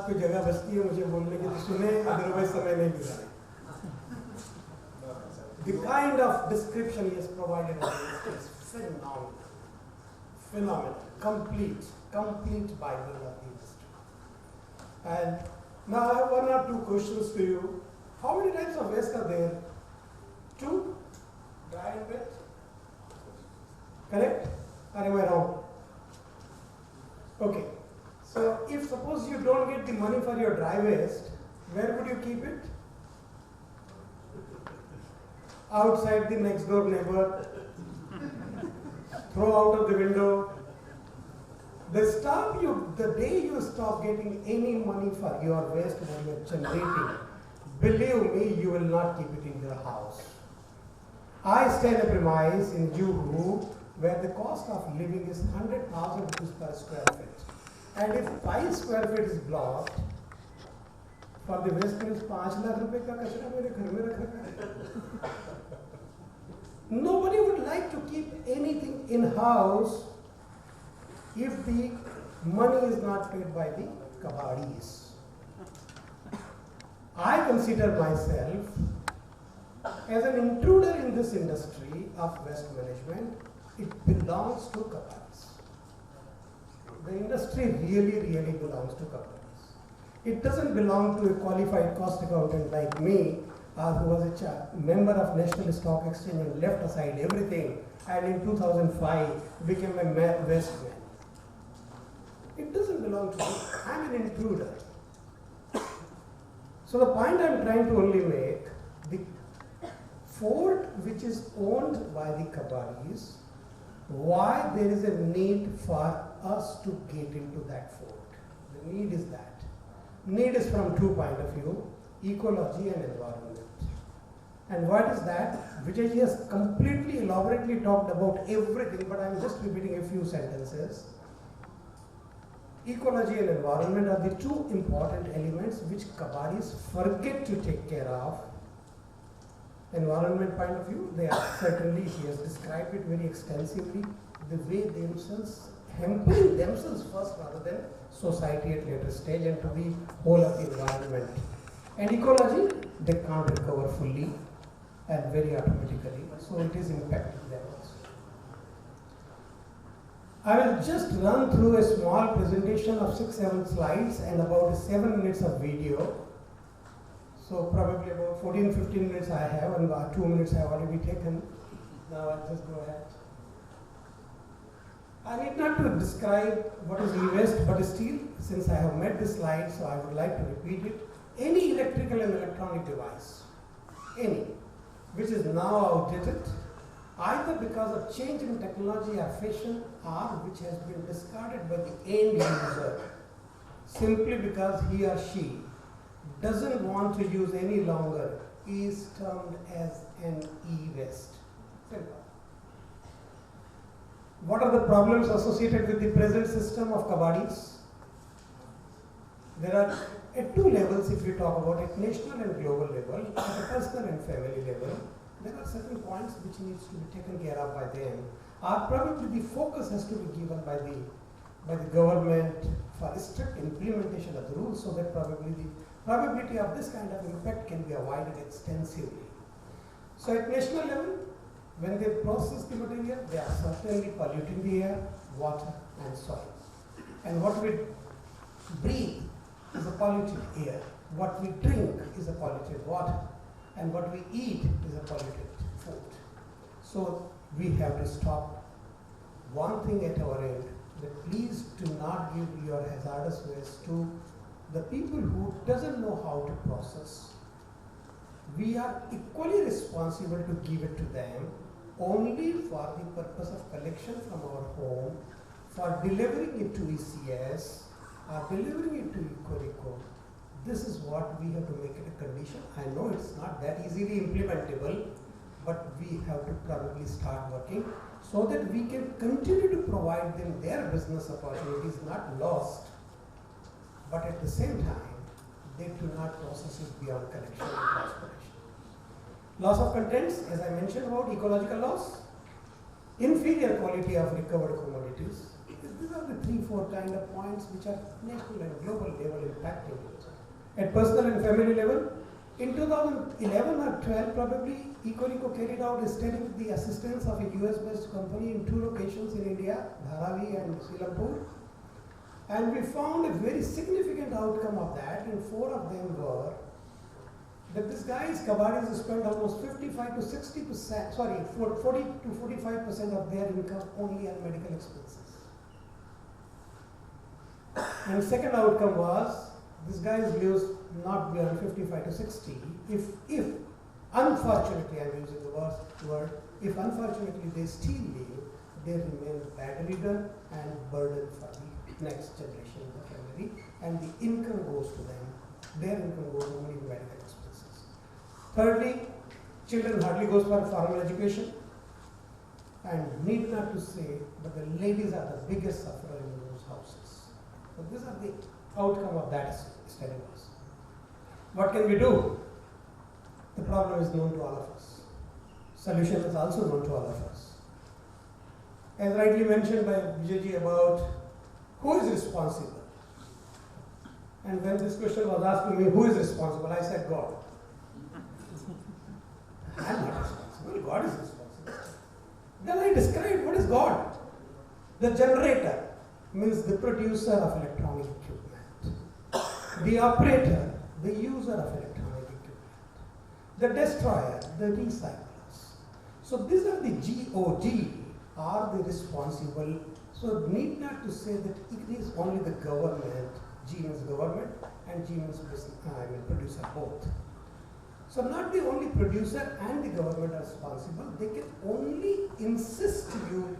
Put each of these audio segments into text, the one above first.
कोई जगह बचती है मुझे बोलने की तो सुने, अदरवाइज समय नहीं मिला। The kind of description he has provided is phenomenal. Phenomenal. Complete Bible of the industry. And now I have one or two questions to you. How many types of waste are there? 2? Dry and wet? Correct? Or am I wrong? Okay. So if suppose you don't get the money for your dry waste, where would you keep it? Outside the next door neighbor, throw out of the window. The day you stop getting any money for your waste that you are generating, believe me, you will not keep it in your house. I stay in a premise in Juhu where the cost of living is 100,000 rupees per square feet. And if 5 square feet is blocked, for the waste means 5 lakh रुपए का कचरा मेरे घर में रखा है। Nobody would like to keep anything in house if the money is not paid by the kabadis. I consider myself as an intruder in this industry of waste management. It belongs to kabadis. The industry really belongs to kabadis. It doesn't belong to a qualified cost accountant like me, who was a member of National Stock Exchange and left aside everything, and in 2005 became a waste man. It doesn't belong to me. I'm an intruder. So the point I'm trying to only make, the fort which is owned by the kabadis, why there is a need for us to get into that fort. The need is that. Need is from 2 points of view, ecology and environment. And what is that? Vijay has completely elaborately talked about everything, but I am just repeating a few sentences. Ecology and environment are the 2 important elements which kabadis forget to take care of. Environment point of view, they are certainly, he has described it very extensively, the way themselves, hampering themselves first rather than society at later stage and to the whole of the environment. And ecology, they can't recover fully and very automatically, so it is impacting them also. I will just run through a small presentation of 6-7 slides and about 7 minutes of video. So probably about 14-15 minutes I have, and about 2 minutes I have already taken. Now I'll just go ahead. I need not to describe what is e-waste, but still, since I have made this slide, so I would like to repeat it. Any electrical and electronic device, any, which is now outdated, either because of change in technology or fashion, or which has been discarded by the end user, simply because he or she doesn't want to use any longer, is termed as an e-waste. Simple. What are the problems associated with the present system of kabadis? There are at 2 levels if we talk about it, national and global level, at a personal and family level. There are certain points which needs to be taken care of by them, or probably the focus has to be given by the government for strict implementation of the rules, so that probably the probability of this kind of impact can be avoided extensively. So at national level, when they process the material, they are certainly polluting the air, water and soil. And what we breathe is a polluted air, what we drink is a polluted water, and what we eat is a polluted food. So we have to stop one thing at our end, that please do not give your hazardous waste to the people who doesn't know how to process. We are equally responsible to give it to them only for the purpose of collection from our home, for delivering it to ECS, or delivering it to Ecorico. This is what we have to make it a condition. I know it's not that easily implementable, but we have to probably start working so that we can continue to provide them their business opportunities, not lost, but at the same time, they do not process it beyond collection and transportation. Loss of contents, as I mentioned about ecological loss, inferior quality of recovered commodities, These are the 3-4 kind of points which are national and global level impacting it. At personal and family level, in 2011 or 12 probably, Ecorico carried out a study with the assistance of a US-based company in 2 locations in India, Dharavi and Srilampur. And we found a very significant outcome of that, and 4 of them were that this guy's kabadis spent almost 55 to 60%, 40 to 45% of their income only on medical expenses. And second outcome was, this guys lives not beyond 55 to 60. If unfortunately, I'm using the word, if unfortunately they still live, they remain bedridden and burden for the next generation of the family, and the income goes to them. Their income goes only to medical expenses. Thirdly, children hardly goes for formal education, and need not to say, but the ladies are the biggest sufferer in those houses. So these are the outcome of that study was. What can we do? The problem is known to all of us. Solution is also known to all of us. As rightly mentioned by Vijayji about who is responsible. And when this question was asked to me, who is responsible? I said God. I am not responsible, God is responsible. Then I described what is God. The generator means the producer of electronic equipment. The operator, the user of electronic equipment. The destroyer, the recyclers. So these are the GOG, are the responsible. So need not to say that it is only the government, G means government and G means producer both. So not the only producer and the government are responsible, they can only insist you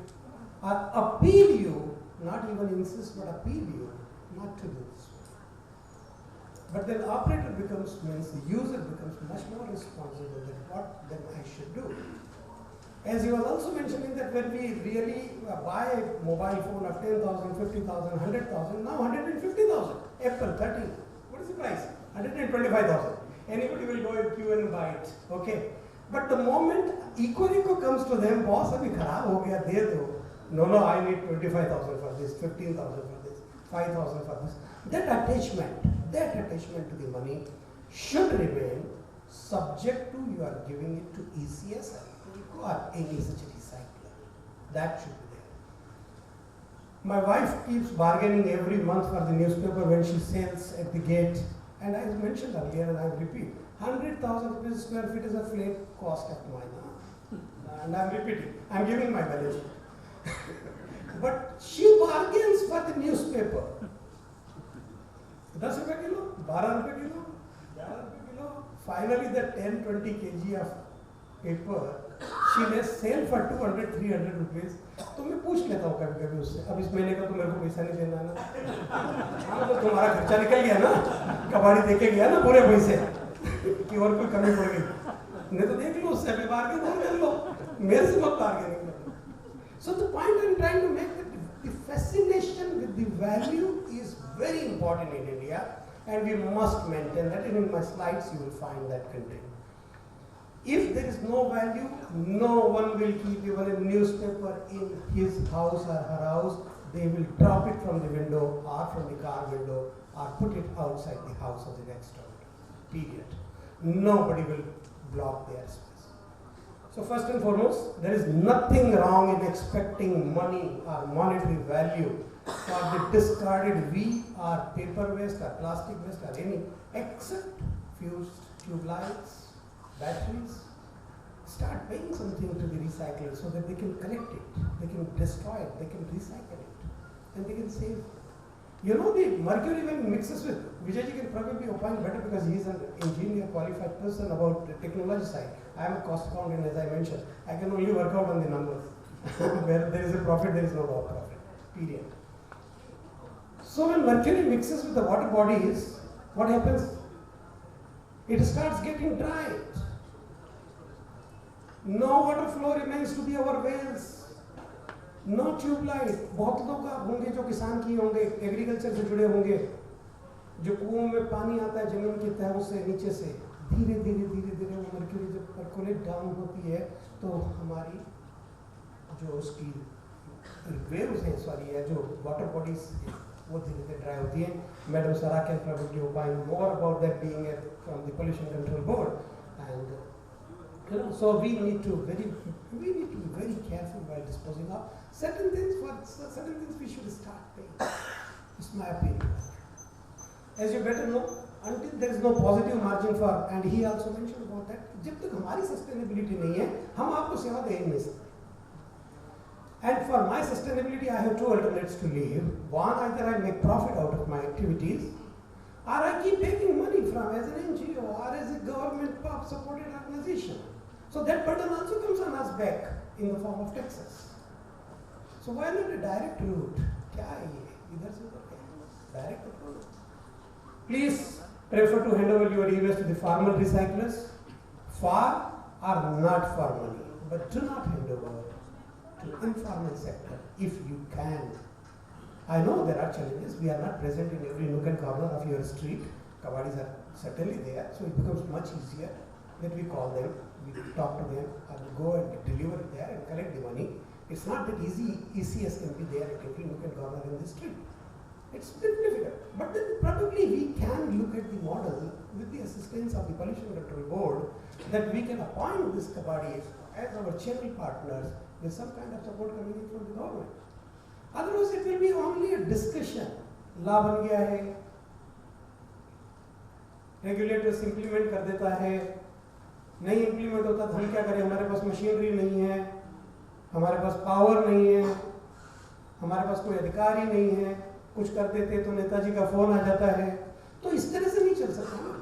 or appeal you, not even insist but appeal you not to do this. But then operator means the user becomes much more responsible than what then I should do. As he was also mentioning that when we really buy a mobile phone of 10,000, 50,000, 100,000, now 150,000, Apple 13, what is the price? 125,000. Anybody will go and queue and buy it, okay? But the moment Ecorico comes to them, boss, abhi kharab ho gaya, de do. No, I need 25,000 for this, 15,000 for this, 5,000 for this. That attachment to the money should remain subject to you are giving it to ECS or any such recycler. That should be there. My wife keeps bargaining every month for the newspaper when she sells at the gate. And I mentioned earlier, and I repeat, 100,000 rupees square feet is a flat cost of mine. And I'm repeating, I'm giving my balance. But she bargains for the newspaper. 10 rupees kilo, 12 rupees kilo, 11 rupees kilo. Finally, the 10-20 kg of paper, she may sell for 200-300 rupees. तो मैं पूछ लेता हूँ कभी-कभी उससे, अब इस महीने का तो मेरे को पैसा नहीं देना है ना, हाँ तो तुम्हारा खर्चा निकल गया ना, कबाड़ी देके गया ना पूरे पैसे, कि और कोई कमी पड़ गई, नहीं तो देख लो उससे अभी बार्गेन और कर लो, मेरे से मत बार्गेनिंग करो. So the point I'm trying to make that the fascination with the value is very important in India, and we must maintain that. And in my slides you will find that content. If there is no value, no one will keep even a newspaper in his house or her house. They will drop it from the window or from the car window or put it outside the house of the next door. Period. Nobody will block their space. So first and foremost, there is nothing wrong in expecting money or monetary value for the discarded wheel or paper waste or plastic waste or any, except fused tube lights, batteries. Start paying something to the recyclers so that they can collect it, they can destroy it, they can recycle it, and they can save. You know, the mercury when mixes with, Vijayji can probably opine better because he is an engineer, qualified person about the technology side. I am a cost accountant, as I mentioned. I can only work out on the numbers. Where there is a profit, there is no profit. Period. So when mercury mixes with the water bodies, what happens? It starts getting dried. No water flow remains to be our wells. No tube light. बहुत लोग आप होंगे जो किसान किए होंगे, agriculture से जुड़े होंगे, जो कुओं में पानी आता है जमीन की तहों से नीचे से, धीरे धीरे वो मर्क्यूरी जब परकोलेट डाउन होती है तो हमारी जो उसकी वेव्स हैं सॉरी या जो वाटर बॉडीज वो धीरे धीरे ड्राई होती हैं. मैडम सरा can probably opine more about that being from the pollution control board, and so we need to be very careful while disposing of certain things. For certain things we should start paying. It's my opinion. As you better know, until there is no positive margin for, and he also mentioned about that, जब तक हमारी sustainability नहीं है, हम आपको सेवा दे ही नहीं सकते. And for my sustainability, I have two alternates to live. One, either I make profit out of my activities, or I keep taking money from as an NGO or as a government-supported organization. So that burden also comes on us back in the form of taxes. So why not a direct route? क्या है ये? इधर से उधर क्या? Direct approach. Please prefer to hand over your e-waste to the formal recyclers, for or not for money, but do not hand over to informal sector if you can. I know there are challenges. We are not present in every nook and corner of your street. Kavadis are certainly there, so it becomes much easier that we call them, we talk to them, or we go and deliver it there and collect the money. It's not that easy. ECS can be there at every nook and corner in the street. It's a bit difficult, but then probably we can look at the model with the assistance of the Pollution Control Board that we can appoint these Kabadis as our channel partners with some kind of support coming in from the government. Otherwise, it will be only a discussion. Law बन गया है, regulators implement कर देता है, नहीं implement होता तो हम क्या करें? हमारे पास मशीनरी नहीं है, हमारे पास पावर नहीं है, हमारे पास कोई अधिकार ही नहीं है. कुछ कर देते तो नेताजी का फोन आ जाता है. तो इस तरह से नहीं चल सकता ना.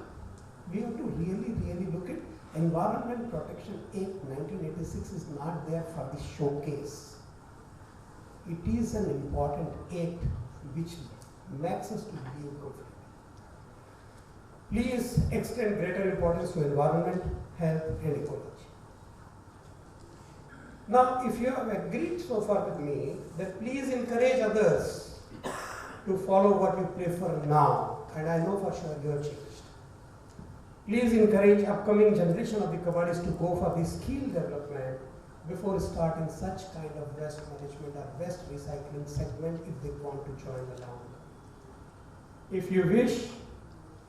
We have to really look at Environment Protection Act 1986 is not there for the showcase. It is an important act which makes us to be comfortable. Please extend greater importance to environment, health and ecology. Now, if you have agreed so far with me, then please encourage others to follow what you prefer now, and I know for sure you have changed. Please encourage upcoming generation of the Kabadis to go for the skill development before starting such kind of waste management or waste recycling segment if they want to join along. If you wish,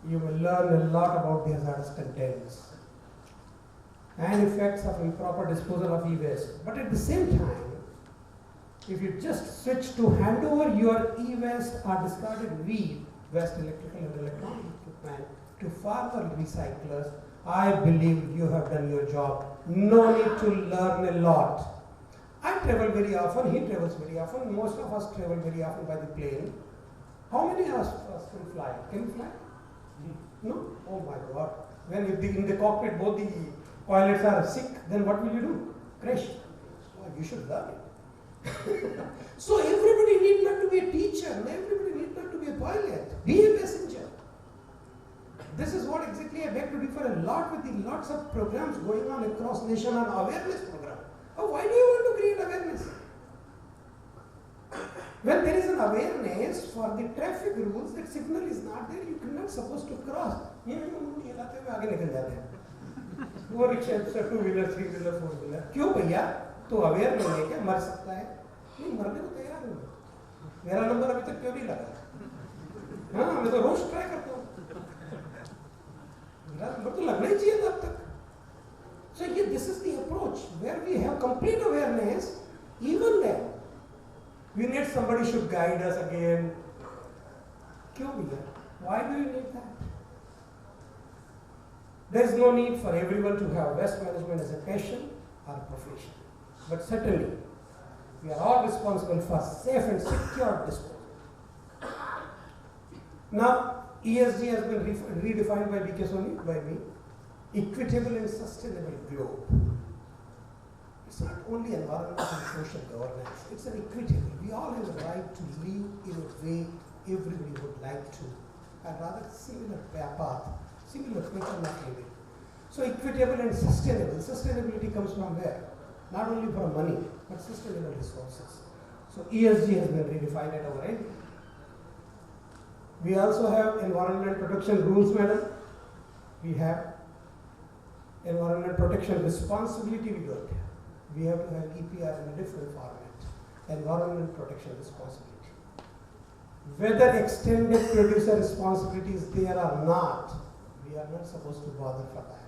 you will learn a lot about the hazardous contents and effects of improper disposal of e-waste. But at the same time, if you just switch to hand over your e-waste or discarded waste, electrical and electronic equipment, to farmer recyclers, I believe you have done your job. No need to learn a lot. I travel very often, he travels very often, most of us travel very often by the plane. How many of us can fly? Can you fly? No? Oh my God. When in the cockpit both the pilots are sick, then what will you do? Crash. Oh, you should learn it. So everybody need not to be a teacher, everybody need not to be a pilot. Be a passenger. This is what exactly I beg to differ a lot with the lots of programs going on across nation on awareness program. Oh, why do you want to create awareness? When there is an awareness for the traffic rules, that signal is not there, you cannot supposed to cross. ये लाते हुए आगे निकल जाते हैं. वो rickshaw, two wheeler, three wheeler, four wheeler. क्यों भैया? तो अवेयर नहीं है क्या? मर सकता है? नहीं, मरने को तैयार हूँ. मेरा नंबर अभी तक क्यों नहीं लगा? हाँ, मैं तो रोज ट्राई करता हूँ. मेरा नंबर तो लगना ही चाहिए था अब तक. So this is the approach where we have complete awareness. Even then, we need somebody should guide us again. क्यों भैया? Why do you need that? There is no need for everyone to have waste management as a passion or a profession. But certainly, we are all responsible for safe and secure disposal. Now, ESG has been redefined by B.K. Soni, by me. Equitable and sustainable globe. It's not only environmental and social governance, it's an equitable. We all have the right to live in a way everybody would like to. I'd rather similar path, similar pattern of living. So equitable and sustainable. Sustainability comes from where? Not only from money, but sustainable resources. So ESG has been redefined at our end. We also have environment protection rules, madam. We have environment protection responsibility, we don't have. We have to have EPR in a different format. environment protection responsibility. Whether extended producer responsibility is there or not, we are not supposed to bother for that.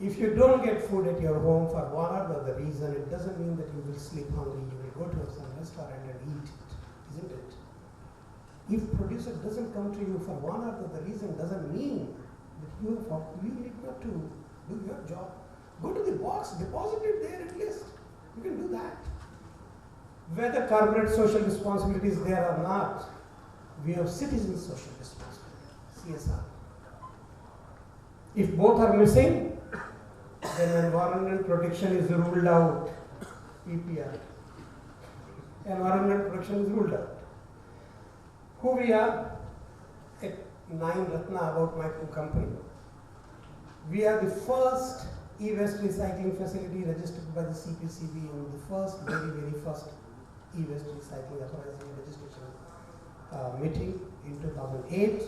If you don't get food at your home for one or the other reason, it doesn't mean that you will sleep hungry. You will go to some restaurant and eat it, isn't it? If producer doesn't come to you for one or the other reason, doesn't mean that you need not to do your job. Go to the box, deposit it there at least. You can do that. Whether corporate social responsibility is there or not, we have citizen social responsibility, CSR. If both are missing, then environment protection is ruled out, EPR. Environment protection is ruled out. Who we are? At 9 Ratna about my company. We are the first e-waste recycling facility registered by the CPCB in the first, very first e-waste recycling authorizing registration meeting in 2008.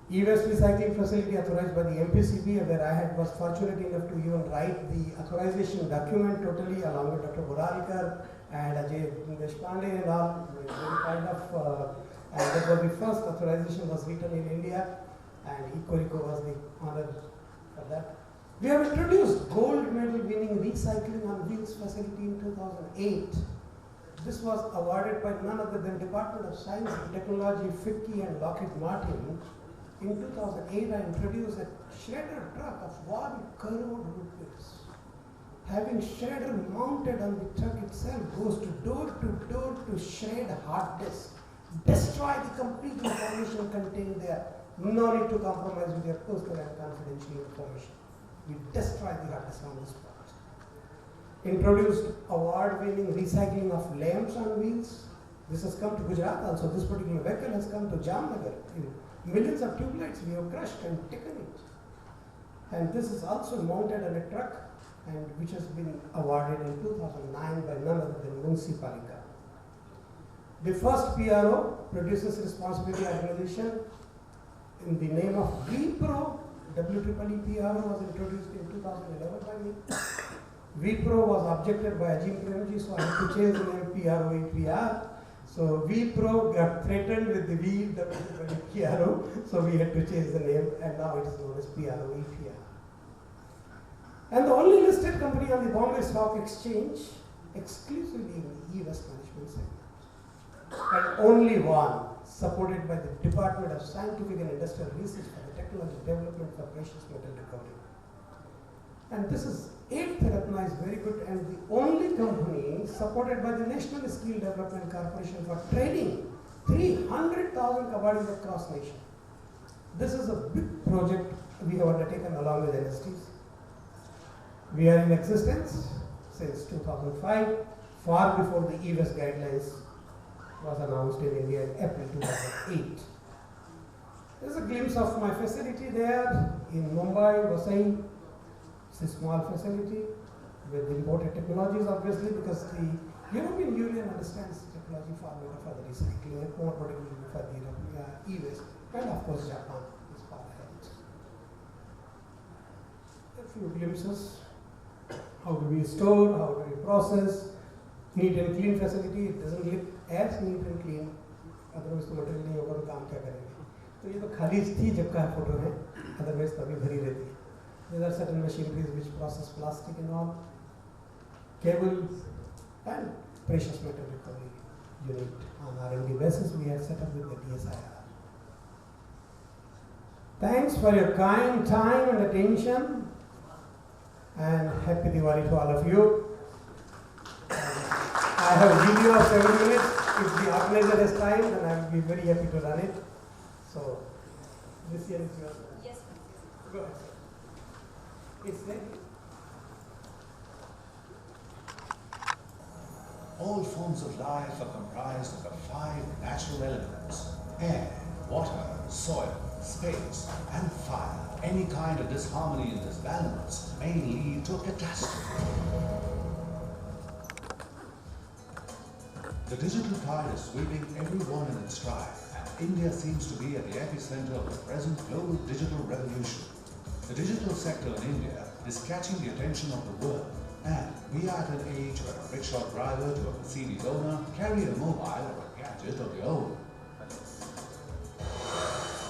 E-waste recycling facility authorized by the MPCB, where I was fortunate enough to even write the authorization document totally along with Dr. Boralkar and Ajay Deshpande and all. Very kind of, and that was the first authorization was written in India, and Ecorico was the honor for that. We have introduced gold medal winning recycling on wheels facility in 2008. This was awarded by none other than Department of Science and Technology, FICCI and Lockheed Martin. In 2008, I introduced a shredder truck of 1 crore rupees. Having shredder mounted on the truck itself goes to door to shred hard disk. Destroy the complete information contained there. No need to compromise with your personal and confidential information. We destroy the hard disk on the spot. Introduced award-winning recycling of lamps on wheels. This has come to Gujarat also. This particular vehicle has come to Jamnagar. Millions of tube lights we have crushed and taken it. And this is also mounted on a truck, and which has been awarded in 2009 by none other than Municipalika. The first PRO, Producers Responsibility Organization, in the name of VPRO, WEEE PRO was introduced in 2011 by me. VPRO was objected by Ajim Premji, so I had to change the name PRO-EPR. So VPRO got threatened with the WEEE PRO, so we had to change the name, and now it is known as PRO-EPR. And the only listed company on the Bombay Stock Exchange exclusively in the e-waste management segment. And only one supported by the Department of Scientific and Industrial Research for the Technology Development for Precious Metal Recovery. And this is 8th Ratna is very good, and the only company supported by the National Skill Development Corporation for training 300,000 kabadis across nation. This is a big project we have undertaken along with NSTs. We are in existence since 2005, far before the e-waste guidelines was announced in India in April 2008. There is a glimpse of my facility there in Mumbai, Vasai. It's a small facility with imported technologies, obviously, because the European Union understands the technology far better for the recycling and more particularly for the e-waste. And of course, Japan is far ahead. A few glimpses. How do we store? How do we process? Neat and clean facility. It doesn't look as neat and clean. Otherwise, the material नहीं होगा तो काम क्या करेंगे? तो ये तो खाली थी जब का फोटो है. Otherwise, तभी भरी रहती है. There are certain machineries which process plastic and all, cables, and precious metal recovery unit on R&D basis we have set up with the DSIR. Thanks for your kind time and attention, and happy Diwali to all of you. I have a video of 7 minutes. If the organizer has time, then I will be very happy to run it. So, this year is yours. Yes. Go ahead. It's there. All forms of life are comprised of the 5 natural elements: air, water, soil, space, and fire. Any kind of disharmony in this balance may lead to a catastrophe. The digital tide is sweeping everyone in its stride, and India seems to be at the epicenter of the present global digital revolution. The digital sector in India is catching the attention of the world, And we are at an age where a rickshaw driver to a Mercedes owner carry a mobile or a gadget of their own.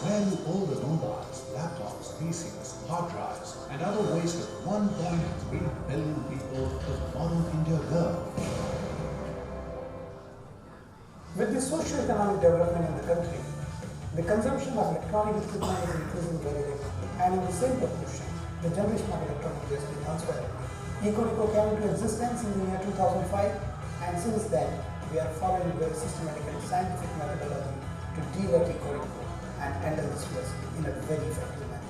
Where do all the mobiles, laptops, PCs, hard drives, and other waste of 1.3 billion people of modern India go? With the socio-economic development in the country, the consumption of electronic equipment is increasing very rapidly, and in the same proportion, the generation of electronic waste is also rapidly. Ecorico came into existence in the year 2005, and since then, we are following very systematic and scientific methodology to deal at Ecorico and handle this waste in a very effective manner.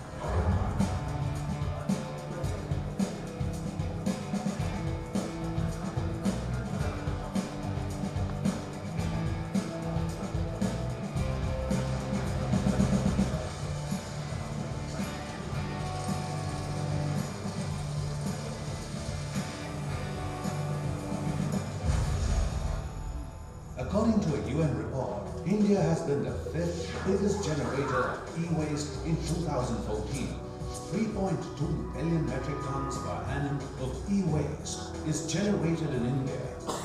According to a UN report, India has been the fifth biggest generator of e-waste in 2014. 3.2 billion metric tons per annum of e-waste is generated in India.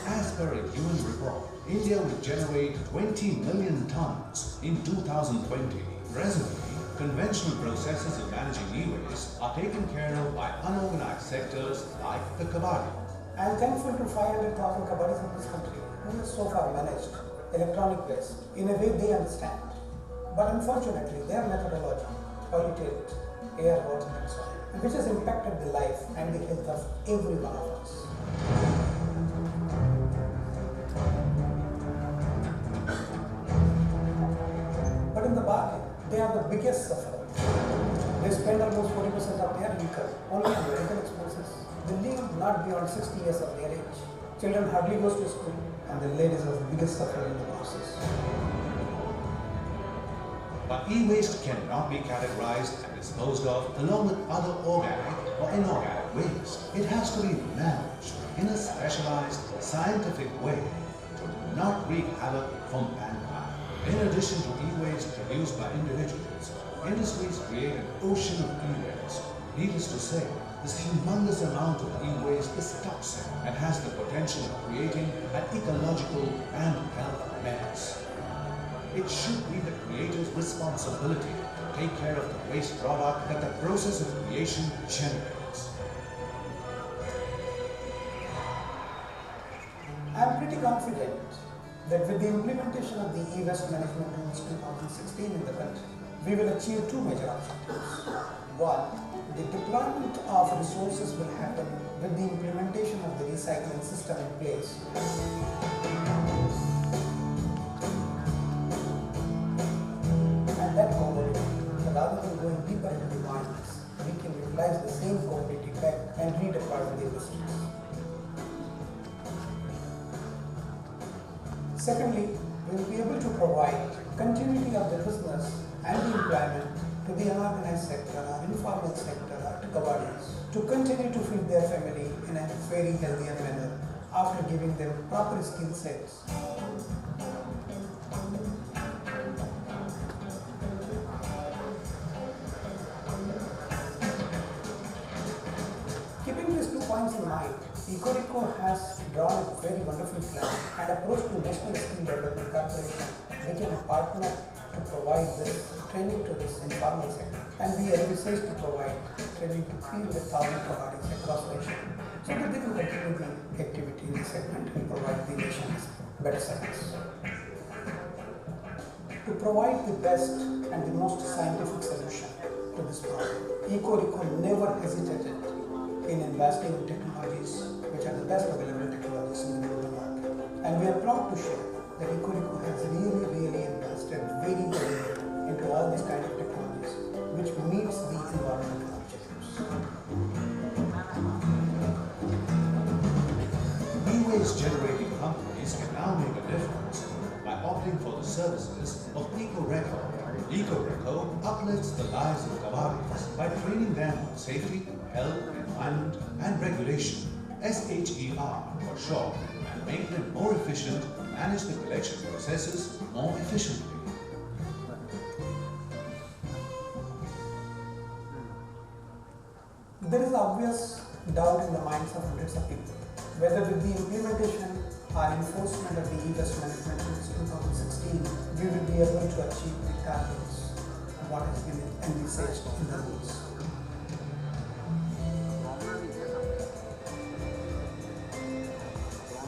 As per a UN report, India will generate 20 million tons in 2020. Presently, conventional processes of managing e-waste are taken care of by unorganized sectors like the Kabadi. I am thankful to 500,000 Kabadis in this country who have so far managed electronic waste in a way they understand. But unfortunately, their methodology polluted air, water and soil, which has impacted the life and the health of every one of us. But in the bargain, they are the biggest sufferers. They spend almost 40% of their income only on medical expenses. They live not beyond 60 years of their age. Children hardly goes to school, and the ladies are the biggest sufferer in the process. But e-waste cannot be categorized and disposed of along with other organic or inorganic waste. It has to be managed in a specialized, scientific way to not wreak havoc for mankind. In addition to e-waste produced by individuals, industries create an ocean of e-waste. Needless to say, this humongous amount of e-waste is toxic and has the potential of creating an ecological and health menace. It should be the creator's responsibility to take care of the waste product that the process of creation generates. I am pretty confident that with the implementation of the e-waste management rules 2016 in the country, we will achieve two major objectives. One, the deployment of resources will happen with the implementation of the recycling system in place. And that commodity, rather than going deeper into the mines, we can utilize the same commodity back and redeploy to the industries. Secondly, we will be able to provide continuity of the business and the employment to the unorganized sector or informal sector or to Kabadis to continue to feed their family in a very healthier manner after giving them proper skill sets. Keeping these 2 points in mind, Ecorico has drawn a very wonderful plan and approach to National Skill Development Corporation, became a partner to provide this training to this informal sector, and we are envisaged to provide training to 300,000 Kabadis across the nation so that they can continue the activity in the segment and provide the nation's better service. To provide the best and the most scientific solution to this problem, Ecorico never hesitated in investing in technologies which are the best available technologies in the global market. And we are proud to share that Ecorico has really invested very heavily into all these kind of technologies which meets the environmental objectives. E-waste generating companies can now make a difference by opting for the services of Ecoreco. Ecoreco uplifts the lives of Kabadis by training them on safety, health, environment and regulation, SHER for short, and make them more efficient and manage the collection processes more efficiently. There is obvious doubt in the minds of hundreds of people. Whether with the implementation or enforcement of the e-waste management rules 2016, we will be able to achieve the targets what has been envisaged in the rules.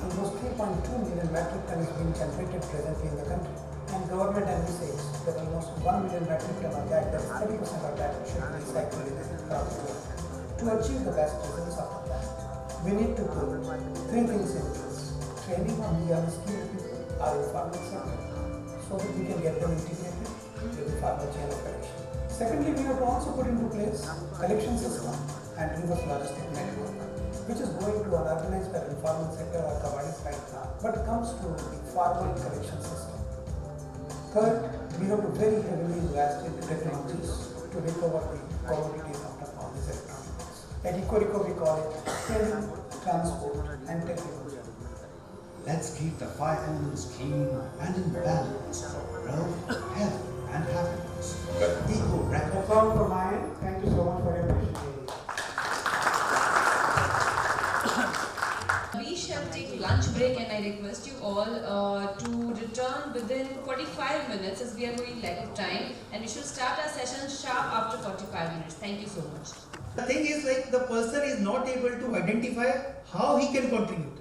Almost 3.2 million metric ton is being generated presently in the country, and government envisages that almost 1 million metric ton of that, that is 30% of that, should be recycled in the country. To achieve the best results of the plan, we need to put three things in place: training of the unskilled people, our informal sector, so that we can get them integrated with the farmer chain of collection. Secondly, we have to also put into place collection system and reverse logistic network, which is going to unorganized by the informal sector or Kavadis right now, but comes to the formal collection system. Third, we have to very heavily invest in technologies to recover the commodities after all these electronics. At Ecorico, we call it training, transport, and technology. Let's keep the five elements clean and in balance for growth, health, and happiness. Eco-Record. That's all from my end. Thank you so much for your patience. We shall take lunch break, and I request you all to return within 45 minutes as we are going lack of time, and we should start our session sharp after 45 minutes. Thank you so much. The thing is, like, the person is not able to identify how he can contribute.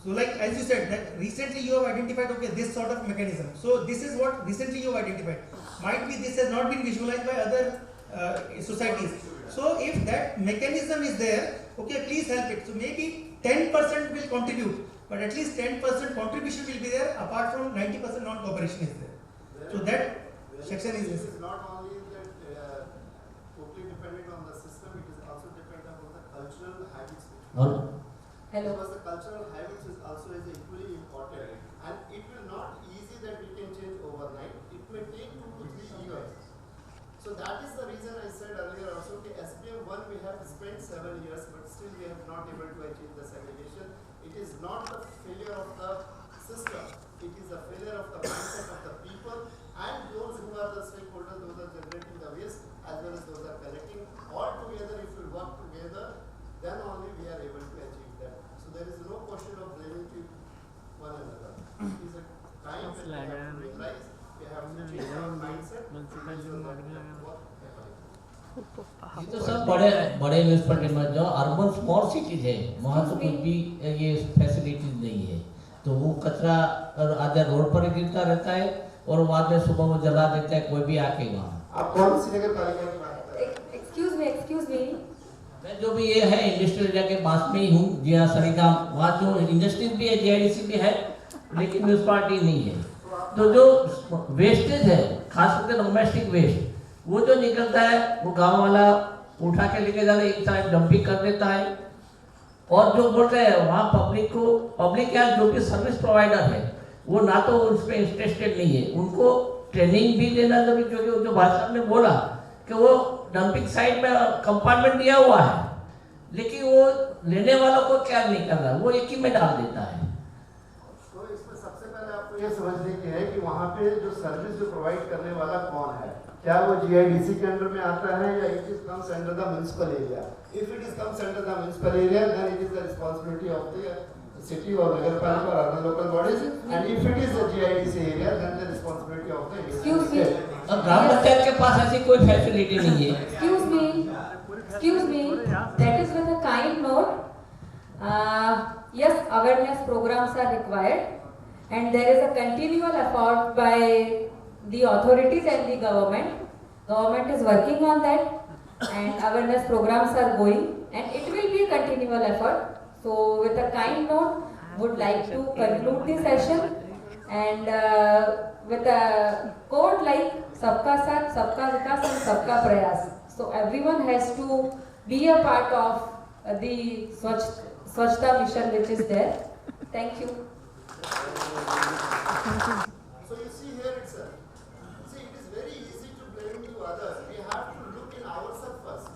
So, like, as you said, that recently you have identified, okay, this sort of mechanism. So this is what recently you have identified. Might be this has not been visualized by other societies. So if that mechanism is there, okay, please help it. So maybe 10% will contribute, but at least 10% contribution will be there, apart from 90% non-cooperation is there. So that section is It is not only that totally dependent on the system, it is also dependent on the cultural habits. Hello. Because the cultural habits is also equally important, and it will not easy that we can change overnight. It may take 2 to 3 years. So that is the reason I said earlier also, okay, SPM 1 we have spent 7 years, but still we have not able to achieve the segregation. It is not the failure of the system, it is a failure of the mindset of the people and those who are the stakeholders, those are generating the waste as well as those are collecting. All together, if we work together, then only we are able to achieve that. So there is no question of blaming one another. It is a time when we have to realize, we have to change our mindset. ये तो सब बड़े municipality में जो urban small cities है वहाँ तो कुछ भी ये फैसिलिटीज नहीं है, तो वो कचरा आधा रोड पर गिरता रहता है और बाद में सुबह वो जला देता है कोई भी आके वहाँ। आप कौन सी नगर पालिका में बात कर रहे हैं? Excuse me. मैं जो भी ये है इंडस्ट्रियल एरिया के पास में ही हूँ, जी हाँ सरिगाम, वहाँ जो इंडस्ट्रीज भी है, जीआईडीसी भी है, लेकिन म्यूनसिपालिटी नहीं है। तो जो वेस्टेज है, खास करके डोमेस्टिक वेस्ट, वो जो निकलता है वो गांव वाला उठा के लेके जाता है, एक साइड डंपिंग कर देता है, और जो बोलते हैं वहाँ पब्लिक या जो भी सर्विस प्रोवाइडर है वो ना तो उस पर इंटरेस्टेड नहीं है, उनको ट्रेनिंग भी देना जरूरी, क्योंकि जो भाषा ने बोला कि वो डंपिंग साइड में कंपार्टमेंट दिया हुआ है, लेकिन वो लेने वालों को क्या नहीं कर रहा, वो एक ही में डाल देता है। तो इसमें सबसे पहले आपको ये समझने की है कि वहाँ पे जो सर्विस जो प्रोवाइड करने वाला कौन है, क्या वो जीआईडीसी के अंडर में आता है या it is comes under the municipal area. If it is comes under the municipal area then it is the responsibility of the city or nagar palika or other local bodies, and if it is a GIDC area then the responsibility of the Excuse me. अब ग्राम पंचायत के पास ऐसी कोई facility नहीं है। Excuse me. That is with a kind note. Yes, awareness programs are required, and there is a continual effort by the authorities and the government. Government is working on that, and awareness programs are going, and it will be a continual effort. So, with a kind note, would like to conclude the session, and with a quote like "Sabka Saath, Sabka Vikas, and Sabka Prayas." So, everyone has to be a part of the Swachhta mission which is there. Thank you. So you see here itself. See, it is very easy to blame to others. We have to look in ourselves first.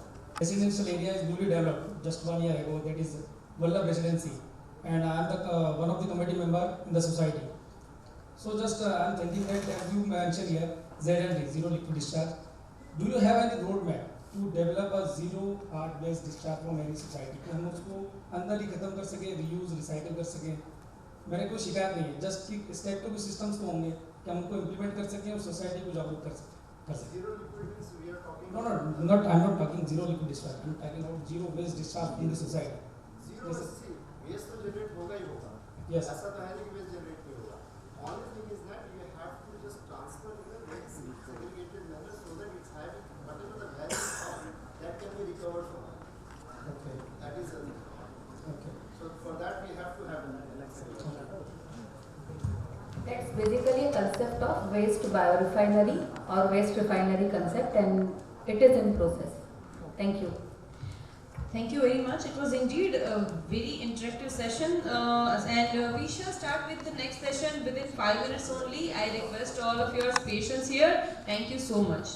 Residential area is newly developed just 1 year ago, that is Vallabh Residency, and I am the one of the committee member in the society. So just I am thinking that as you mentioned here, ZLD, zero liquid discharge, do you have any roadmap to develop a zero art waste discharge from any society, कि हम उसको अंदर ही खत्म कर सके, reuse, recycle कर सके। मेरे को शिकायत नहीं है, just कि step to systems तो होंगे कि हम उनको implement कर सकें और society को जागरूक कर सकें। Zero liquid means we are talking. No, I'm not talking zero liquid discharge. I'm talking about zero waste discharge in the society. Zero Yes, sir. waste तो generate होगा ही होगा. Yes. ऐसा तो है नहीं कि waste generate नहीं होगा. Only thing is that you have to just transfer in a very segregated manner so that it's having whatever the value of that can be recovered from. Okay. That is Okay. so for that we have to have That's basically a concept of waste biorefinery or waste refinery concept, and it is in process. Thank you. Thank you very much. It was indeed a very interactive session, and we shall start with the next session within 5 minutes only. I request all of your patience here. Thank you so much.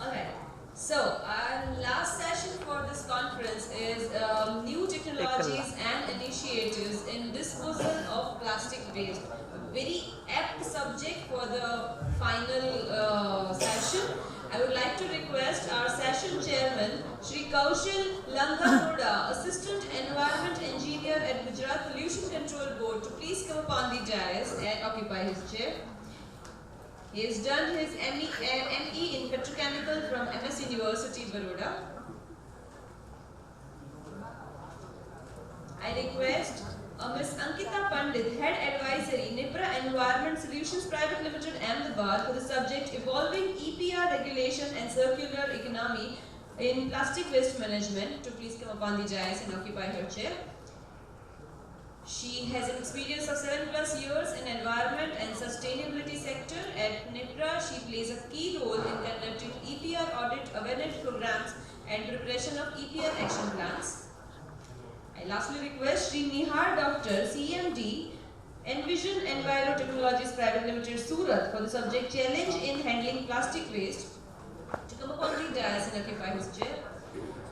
Alright, so our last session for this conference is new technologies and initiatives in disposal of plastic waste. A very apt subject for the final session. I would like to request our session chairman, Shri Kaushal Langahoda, Assistant Environment Engineer at Gujarat Pollution Control Board, to please come upon the dais and occupy his chair. He has done his ME in Petrochemical from MS University, Baroda. I request Ms. Ankita Pandit, Head Advisory, NIPRA Environment Solutions Private Limited, Ahmedabad, for the subject Evolving EPR Regulation and Circular Economy in Plastic Waste Management, to please come upon the dais and occupy her chair. She has an experience of 7+ years in environment and sustainability sector. At NIPRA, she plays a key role in conducting EPR audit awareness programs and preparation of EPR action plans. I lastly request Shri Nihar Doctor, CMD, Envision Enviro Technologies Private Limited, Surat, for the subject Challenge in Handling Plastic Waste, to come upon the dais and occupy his chair.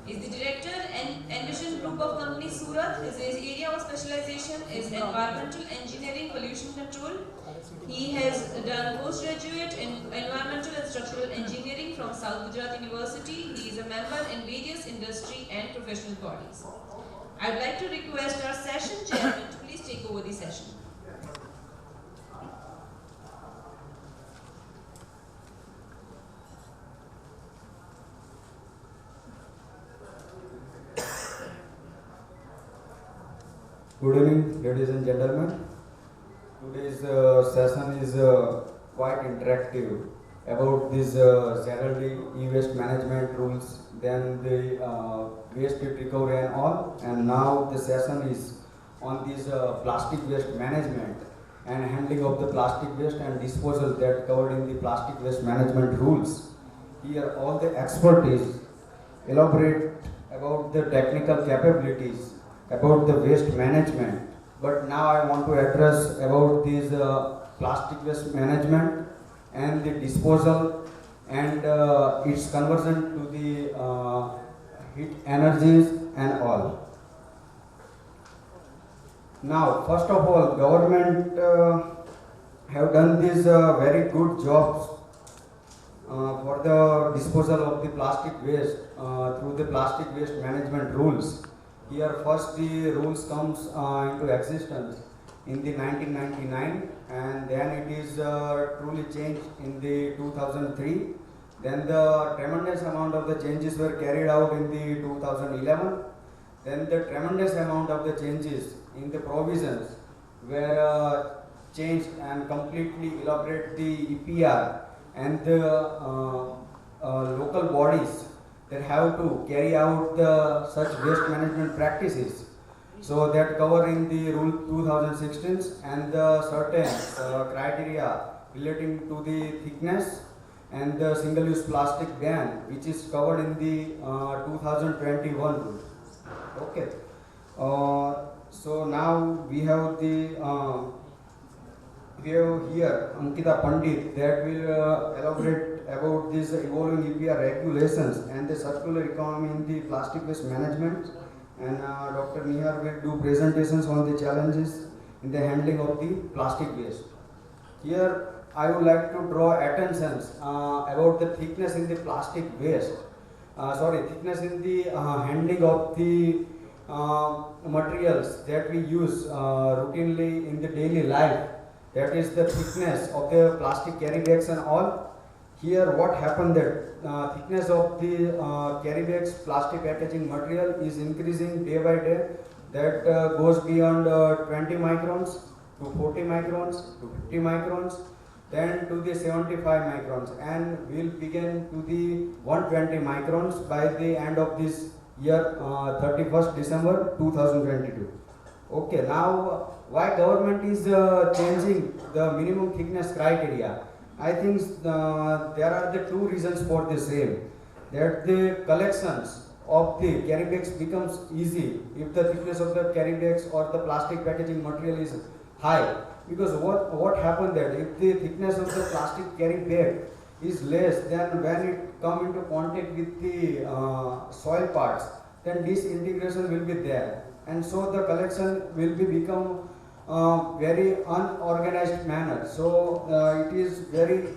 He is the director and Envision Group of Companies, Surat. His area of specialization is environmental engineering, pollution control. He has done postgraduate in environmental and structural engineering from South Gujarat University. He is a member in various industry and professional bodies. I would like to request our session chairman to please take over the session. Good evening, ladies and gentlemen. Today's session is quite interactive about this ZLD e-waste management rules, then the waste heat recovery and all, and now the session is on this plastic waste management and handling of the plastic waste and disposal that covered in the plastic waste management rules. Here all the expertise elaborate about the technical capabilities about the waste management, but now I want to address about this plastic waste management and the disposal and its conversion to the heat energies and all. Now, first of all, government have done these very good jobs for the disposal of the plastic waste through the plastic waste management rules. Here first the rules comes into existence in the 1999, and then it is truly changed in the 2003. Then the tremendous amount of the changes were carried out in the 2011. Then the tremendous amount of the changes in the provisions were changed and completely elaborate the EPR and the local bodies that have to carry out such waste management practices. So that cover in the rule 2016 and the certain criteria relating to the thickness and the single-use plastic ban, which is covered in the 2021 rule. Okay. So now we have the here Ankita Pandit that will elaborate about this evolving EPR regulations and the circular economy in the plastic waste management, and Dr. Nihar will do presentations on the challenges in the handling of the plastic waste. Here I would like to draw attention about the thickness in the plastic waste. Thickness in the handling of the materials that we use routinely in the daily life. That is the thickness of the plastic carry bags and all. Here what happened that thickness of the carry bags plastic packaging material is increasing day by day. That goes beyond 20 microns to 40 microns to 50 microns, then to the 75 microns, and will begin to the 120 microns by the end of this year, 31st December 2022. Okay, now why government is changing the minimum thickness criteria? I think there are the two reasons for the same. That the collections of the carry bags becomes easy if the thickness of the carry bags or the plastic packaging material is high. Because what happened that if the thickness of the plastic carry bag is less, then when it come into contact with the soil parts, then disintegration will be there, and so the collection will be become very unorganized manner. So it is very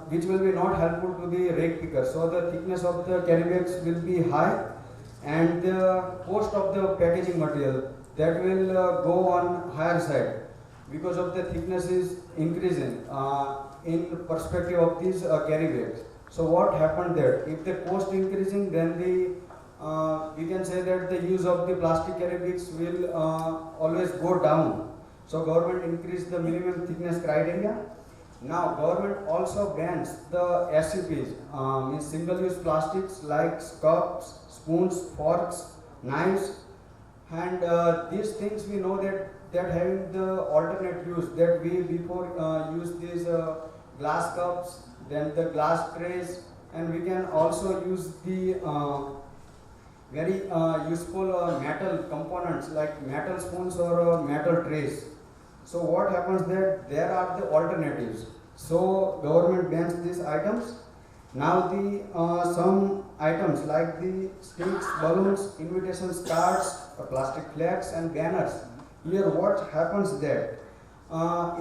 which will be not helpful to the rake picker. So the thickness of the carry bags will be high, and the cost of the packaging material that will go on higher side because of the thickness is increasing in perspective of these carry bags. So what happened there? If the cost increasing, then the we can say that the use of the plastic carry bags will always go down. So government increased the minimum thickness criteria. Now government also bans the SUPs, means single-use plastics like cups, spoons, forks, knives, and these things we know that having the alternate use, that we before use these glass cups, then the glass trays, and we can also use the very useful metal components like metal spoons or metal trays. So what happens that there are the alternatives. So government bans these items. Now the some items like the sticks, balloons, invitation cards, plastic flags and banners. Here what happens that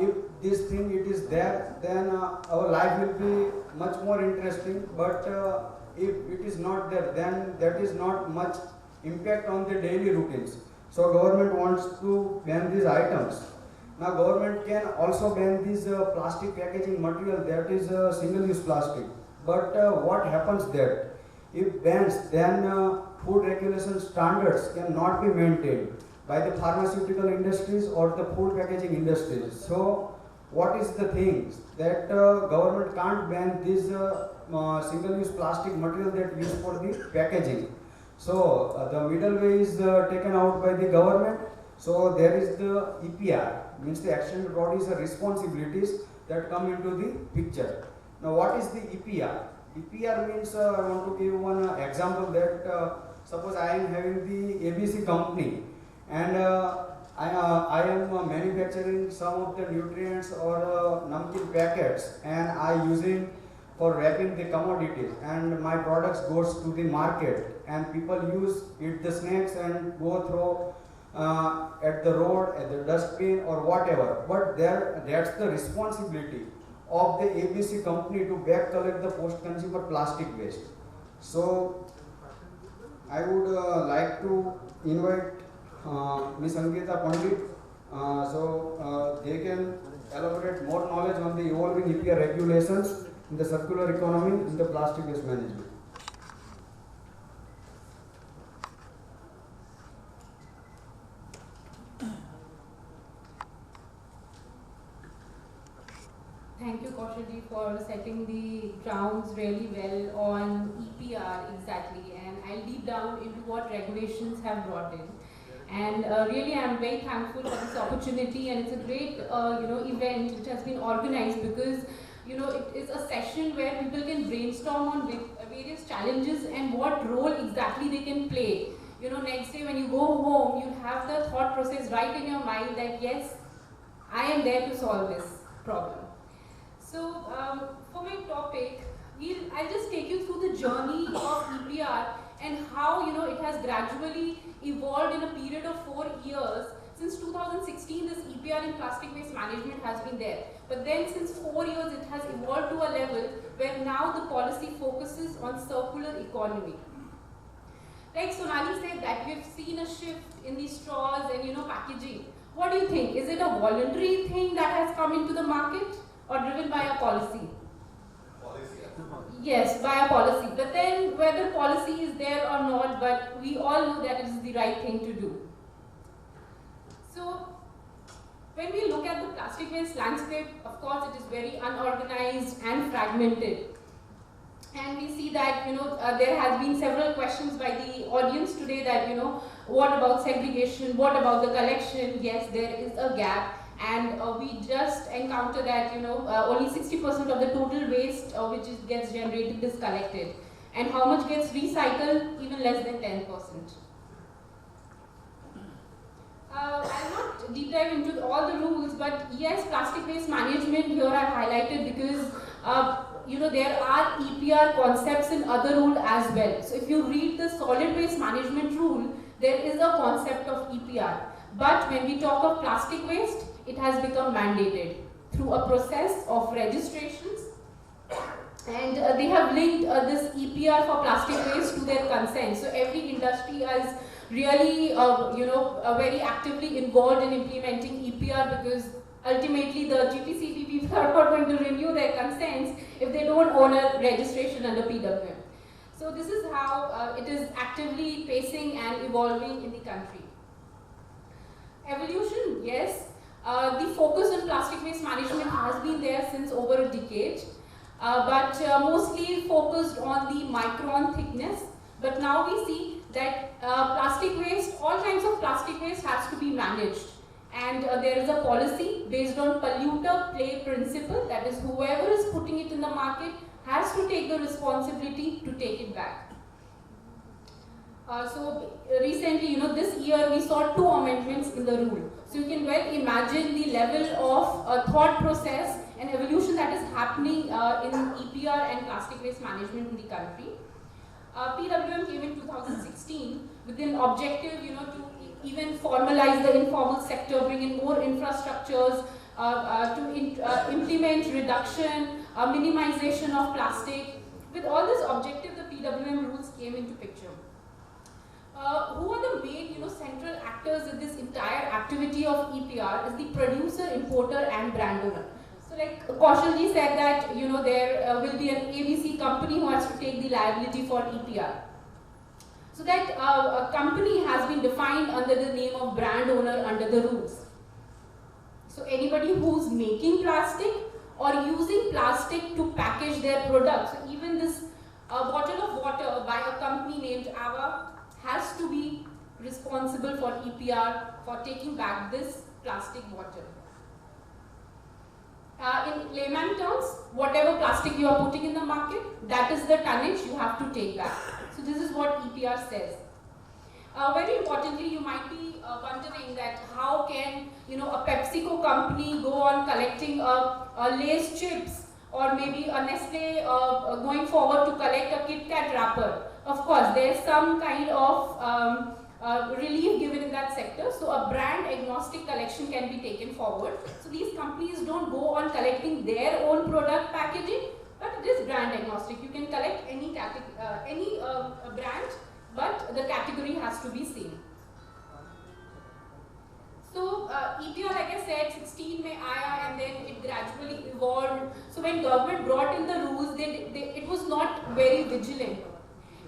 if this thing it is there, then our life will be much more interesting. But if it is not there, then that is not much impact on the daily routines. So government wants to ban these items. Now government can also ban this plastic packaging material, that is single-use plastic. But what happens that if bans, then food regulation standards cannot be maintained by the pharmaceutical industries or the food packaging industries. So what is the thing that government can't ban this single-use plastic material that used for the packaging. So the middle way is taken out by the government. So there is the EPR, means the extended producer responsibilities that come into the picture. Now what is the EPR? EPR means I want to give one example that suppose I am having the ABC company, and I am manufacturing some of the nutrients or namkeen packets, and I using for wrapping the commodities, and my products goes to the market and people use eat the snacks and go through at the road, at the dustbin or whatever. But that's the responsibility of the ABC company to back collect the post-consumer plastic waste. So I would like to invite Ms. Ankita Pandit, so they can elaborate more knowledge on the evolving EPR regulations in the circular economy in the plastic waste management. Thank you, Kaushal, for setting the grounds really well on EPR exactly, and I'll deep down into what regulations have brought in. And really, I'm very thankful for this opportunity, and it's a great, event which has been organized because, it is a session where people can brainstorm on various challenges and what role exactly they can play. Next day when you go home, you have the thought process right in your mind that yes, I am there to solve this problem. So for my topic, I'll just take you through the journey of EPR and how it has gradually evolved in a period of 4 years Since 2016, this EPR in plastic waste management has been there. But then since 4 years, it has evolved to a level where now the policy focuses on circular economy. Like Sonali said that we've seen a shift in the straws and packaging. What do you think? Is it a voluntary thing that has come into the market or driven by a policy? Yes, by a policy. But then whether policy is there or not, but we all know that it is the right thing to do. So when we look at the plastic waste landscape, of course it is very unorganized and fragmented. And we see that there has been several questions by the audience today that what about segregation, what about the collection? Yes, there is a gap. And we just encounter that only 60% of the total waste gets generated is collected, and how much gets recycled? Even less than 10%. I'll not deep dive into all the rules, but yes, plastic waste management here I've highlighted because there are EPR concepts in other rules as well. So if you read the solid waste management rule, there is a concept of EPR. But when we talk of plastic waste, it has become mandated through a process of registrations, and they have linked this EPR for plastic waste to their consent. So every industry is really very actively involved in implementing EPR, because ultimately the GPCB people are not going to renew their consents if they don't own a registration under PWM. So this is how it is actively pacing and evolving in the country. Evolution, yes. The focus on plastic waste management has been there since over a decade, but mostly focused on the micron thickness. But now we see that plastic waste, all kinds of plastic waste has to be managed. And there is a policy based on polluter play principle, that is whoever is putting it in the market has to take the responsibility to take it back. So recently, this year we saw 2 amendments in the rule. So you can well imagine the level of thought process and evolution that is happening in EPR and plastic waste management in the country. PWM came in 2016 with an objective, to even formalize the informal sector, bring in more infrastructures, to implement reduction, minimization of plastic. With all this objective, the PWM rules came into picture. Who are the main, central actors in this entire activity of EPR is the producer, importer, and brand owner. So, like Kaushalji said that there will be an ABC company who has to take the liability for EPR. So that a company has been defined under the name of brand owner under the rules. So anybody who's making plastic or using plastic to package their products, so even this bottle of water by a company named Ava has to be responsible for EPR for taking back this plastic bottle. In layman terms, whatever plastic you are putting in the market, that is the tonnage you have to take back. So this is what EPR says. Very importantly, you might be wondering that how can a PepsiCo company go on collecting a Lay's chips, or maybe a Nestle going forward to collect a Kit Kat wrapper. Of course, there is some kind of relief given in that sector, so a brand agnostic collection can be taken forward. So these companies don't go on collecting their own product packaging, but it is brand agnostic. You can collect any brand, but the category has to be same. So EPR, like I said, 16 mein aaya, and then it gradually evolved. So when government brought in the rules, it was not very vigilant.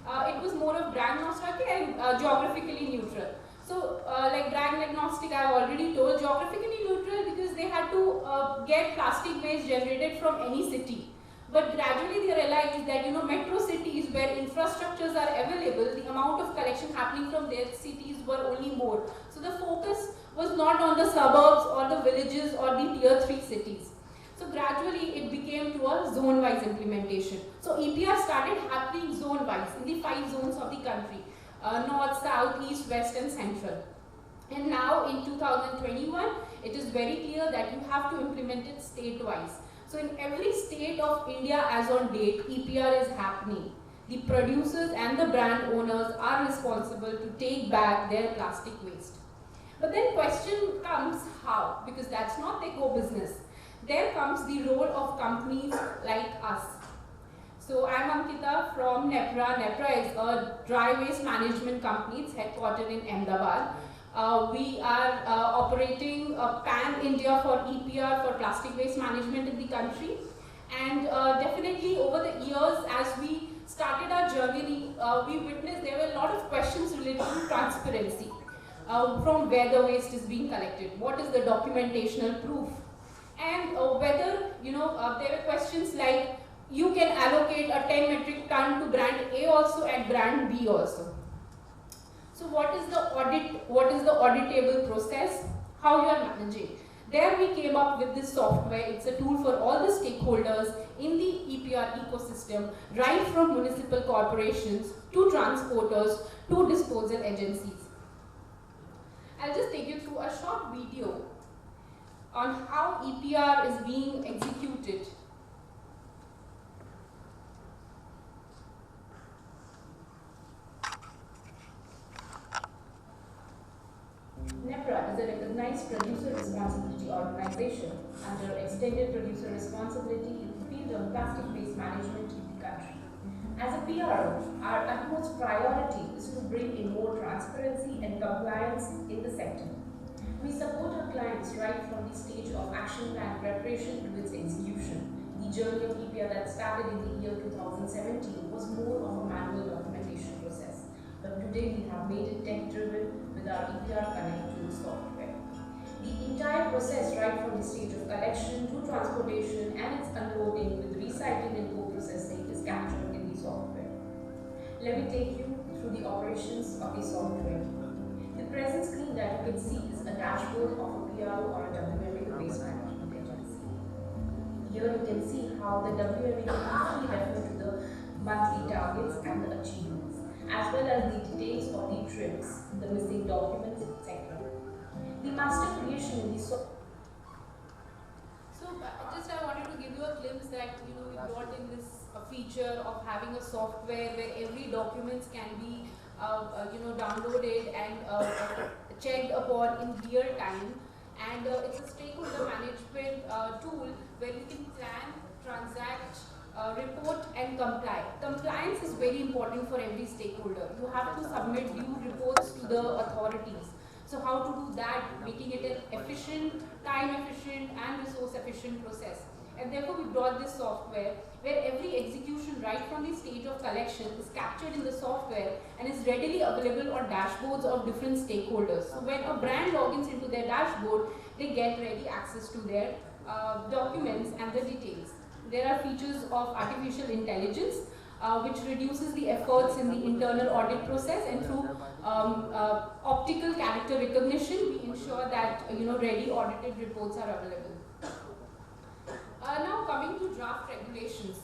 It was more of brand agnostic and geographically neutral. So like brand agnostic, I have already told, geographically neutral because they had to get plastic waste generated from any city. But gradually they realized that metro cities where infrastructures are available, the amount of collection happening from their cities were only more. So the focus was not on the suburbs or the villages or the tier 3 cities. So gradually it became to a zone-wise implementation. So EPR started happening zone-wise in the 5 zones of the country, north, south, east, west and central. And now in 2021, it is very clear that you have to implement it state-wise. So in every state of India as on date, EPR is happening. The producers and the brand owners are responsible to take back their plastic waste. But then question comes how, because that's not their core business. There comes the role of companies like us. So I'm Ankita from Nepra. Nepra is a dry waste management company. It's headquartered in Ahmedabad. We are operating pan-India for EPR, for plastic waste management in the country. And definitely over the years, as we started our journey, we witnessed there were a lot of questions related to transparency. From where the waste is being collected, what is the documentational proof, and whether, there were questions like, you can allocate a 10 metric ton to brand A also and brand B also. So what is the auditable process, how you are managing? There we came up with this software. It's a tool for all the stakeholders in the EPR ecosystem, right from municipal corporations to transporters to disposal agencies. I'll just take you through a short video on how EPR is being executed. NEPRA is a recognized producer responsibility organization under extended producer responsibility in the field of plastic waste management in the country. As a PRO, our utmost priority is to bring in more transparency and compliance in the sector. We support our clients right from the stage of action plan preparation to its execution. The journey of EPR that started in the year 2017 was more of a manual documentation process. But today we have made it tech-driven with our EPR Connect tool software. The entire process, right from the stage of collection to transportation and its unloading with recycling and co-processing, is captured in the software. Let me take you through the operations of the software. The present screen that you can see is a dashboard of a PRO or a WMA waste management agency. Here you can see how the WMA can refer to the monthly targets and the achievements, as well as the details of the trips, the missing documents, etc. The master creation in the software. So I wanted to give you a glimpse that we brought in this feature of having a software where every documents can be downloaded and checked upon in real time, and it's a stakeholder management tool where you can plan, transact, report and comply. Compliance is very important for every stakeholder. You have to submit due reports to the authorities. So how to do that, making it an efficient, time efficient and resource efficient process. And therefore we brought this software where every execution right from the stage of collection is captured in the software and is readily available on dashboards of different stakeholders. So when a brand logins into their dashboard, they get ready access to their documents and the details. There are features of artificial intelligence which reduces the efforts in the internal audit process, and through optical character recognition we ensure that ready audited reports are available. Now coming to draft regulations.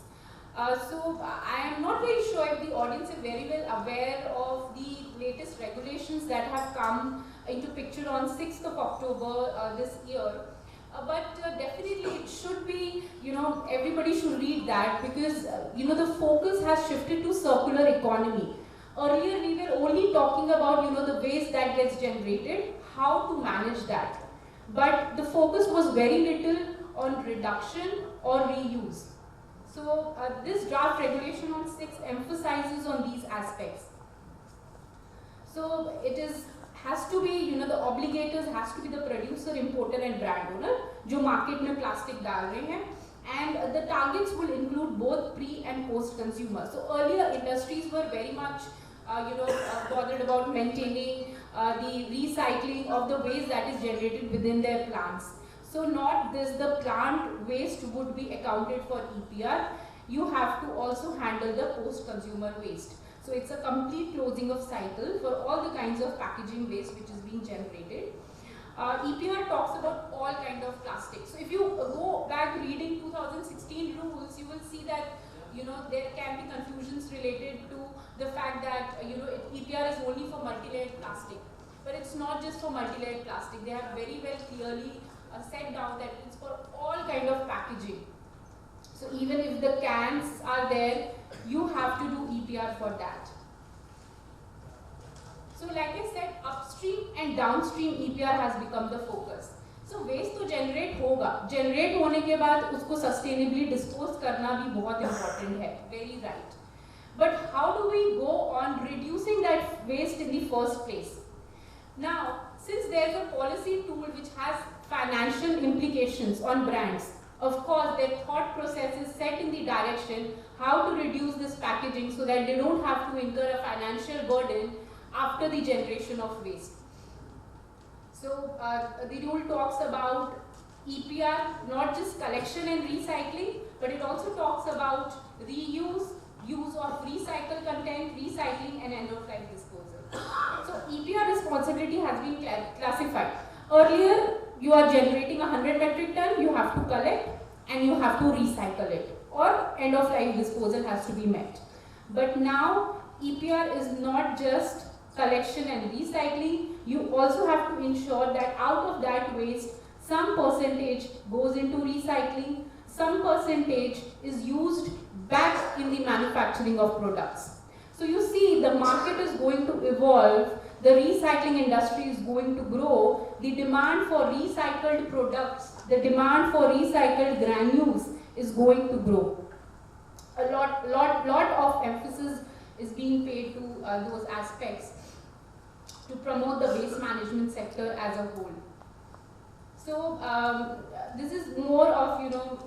So I am not very sure if the audience is very well aware of the latest regulations that have come into picture on 6th of October this year. But definitely it should be, everybody should read that, because, the focus has shifted to circular economy. Earlier we were only talking about, the waste that gets generated, how to manage that. But the focus was very little on reduction or reuse. So this draft regulation on 6 emphasizes on these aspects. So it has to be, the obligators has to be the producer, importer and brand owner, जो market में plastic डाल रहे हैं, and the targets will include both pre and post consumer. So earlier industries were very much bothered about maintaining the recycling of the waste that is generated within their plants. So not this, the plant waste would be accounted for EPR. You have to also handle the post-consumer waste. So it's a complete closing of cycle for all the kinds of packaging waste which is being generated. EPR talks about all kind of plastic. So if you go back reading 2016 rules, you will see that there can be confusions related to the fact that EPR is only for multi-layered plastic. But it's not just for multi-layered plastic. They have very well clearly set down that it's for all kind of packaging. So even if the cans are there, you have to do EPR for that. So like I said, upstream and downstream EPR has become the focus. So waste तो generate होगा, generate होने के बाद उसको sustainably dispose करना भी बहुत important है, very right. But how do we go on reducing that waste in the first place? Now, since there is a policy tool which has financial implications on brands, of course their thought process is set in the direction how to reduce this packaging so that they don't have to incur a financial burden after the generation of waste. So the rule talks about EPR, not just collection and recycling, but it also talks about reuse, use of recycled content, recycling and end-of-life disposal. So EPR responsibility has been classified. Earlier, you are generating 100 metric ton, you have to collect and you have to recycle it, or end-of-life disposal has to be met. But now, EPR is not just collection and recycling, you also have to ensure that out of that waste, some percentage goes into recycling, some percentage is used back in the manufacturing of products. So you see, the market is going to evolve, the recycling industry is going to grow, the demand for recycled products, the demand for recycled granules is going to grow. A lot of emphasis is being paid to those aspects to promote the waste management sector as a whole. So this is more of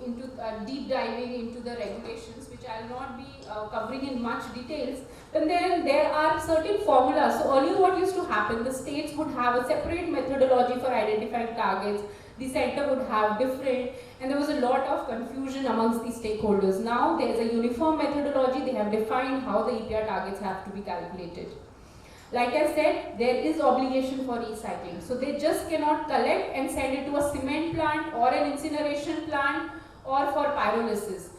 into deep diving into the regulations, which I will not be covering in much details. But then there are certain formulas. So earlier, what used to happen? The states would have a separate methodology for identifying targets. The center would have different, and there was a lot of confusion amongst the stakeholders. Now there is a uniform methodology. They have defined how the EPR targets have to be calculated. Like I said, there is obligation for recycling. So they just cannot collect and send it to a cement plant or an incineration plant or for pyrolysis.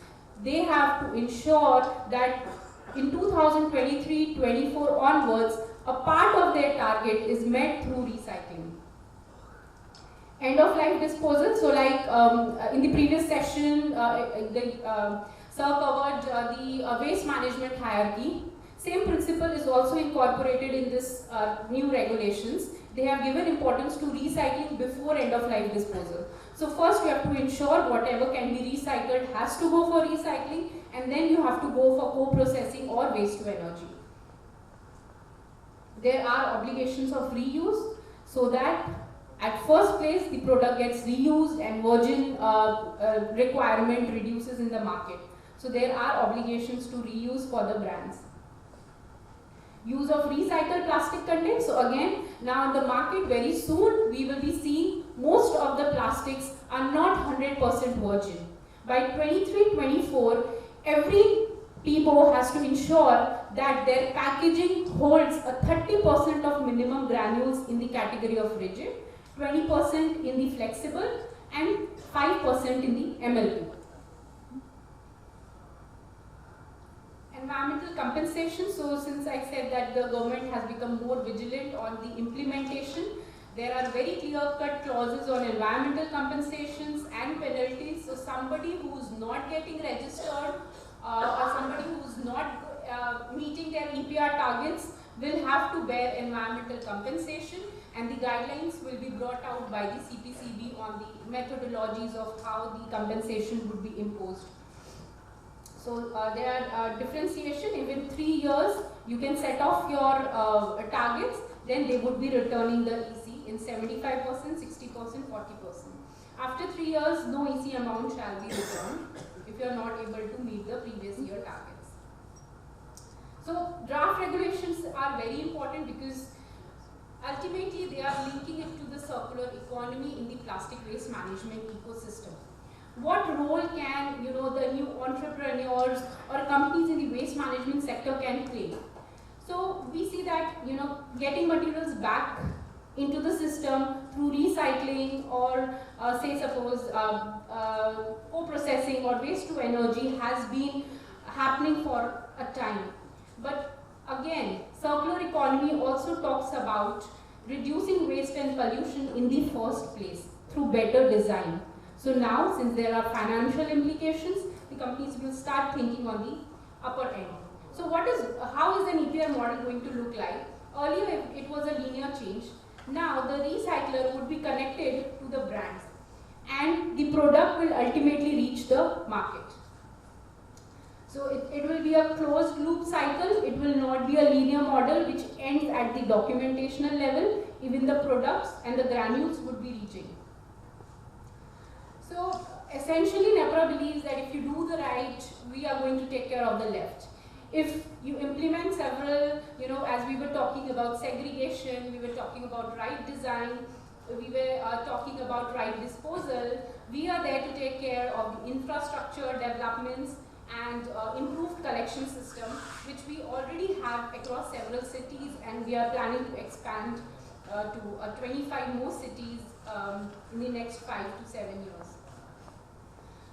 They have to ensure that in 2023-24 onwards, a part of their target is met through recycling. End of life disposal. So like in the previous session, Sir covered the waste management hierarchy. Same principle is also incorporated in this new regulations. They have given importance to recycling before end-of-life disposal. So first you have to ensure whatever can be recycled has to go for recycling, and then you have to go for co-processing or waste to energy. There are obligations of reuse, so that at first place the product gets reused and virgin requirement reduces in the market. So there are obligations to reuse for the brands. Use of recycled plastic content. So again, now in the market very soon we will be seeing most of the plastics are not 100% virgin. By 23-24, every PBO has to ensure that their packaging holds a 30% of minimum granules in the category of rigid, 20% in the flexible, and 5% in the MLP. Environmental compensation. So since I said that the government has become more vigilant on the implementation, there are very clear-cut clauses on environmental compensations and penalties. So somebody who is not getting registered or somebody who is not meeting their EPR targets will have to bear environmental compensation, and the guidelines will be brought out by the CPCB on the methodologies of how the compensation would be imposed. So there are differentiation. Even 3 years you can set off your targets, then they would be returning the EC in 75%, 60%, 40%. After 3 years, no EC amount shall be returned if you are not able to meet the previous year targets. So draft regulations are very important because ultimately they are linking it to the circular economy in the plastic waste management ecosystem. What role can the new entrepreneurs or companies in the waste management sector can play? So we see that getting materials back into the system through recycling or say suppose co-processing or waste to energy has been happening for a time. But again, circular economy also talks about reducing waste and pollution in the first place through better design. So now, since there are financial implications, the companies will start thinking on the upper end. So how is an EPR model going to look like? Earlier it was a linear change. Now the recycler would be connected to the brands and the product will ultimately reach the market. So it will be a closed loop cycle. It will not be a linear model which ends at the documentational level. Even the products and the granules would be reaching. So essentially NEPRA believes that if you do the right, we are going to take care of the left. If you implement several, as we were talking about segregation, we were talking about right design, we were talking about right disposal, we are there to take care of the infrastructure developments and improved collection system, which we already have across several cities, and we are planning to expand to 25 more cities in the next 5 to 7 years.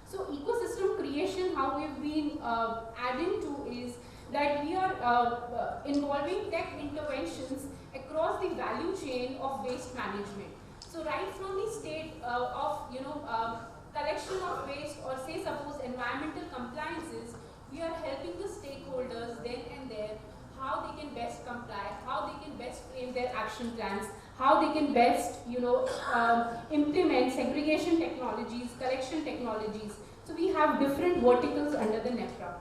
So ecosystem creation, how we've been adding to is that we are involving tech interventions across the value chain of waste management. So right from the state of collection of waste, or say suppose environmental compliances, we are helping the stakeholders then and there how they can best comply, how they can best frame their action plans, how they can best implement segregation technologies, collection technologies. So we have different verticals under the NEPRA.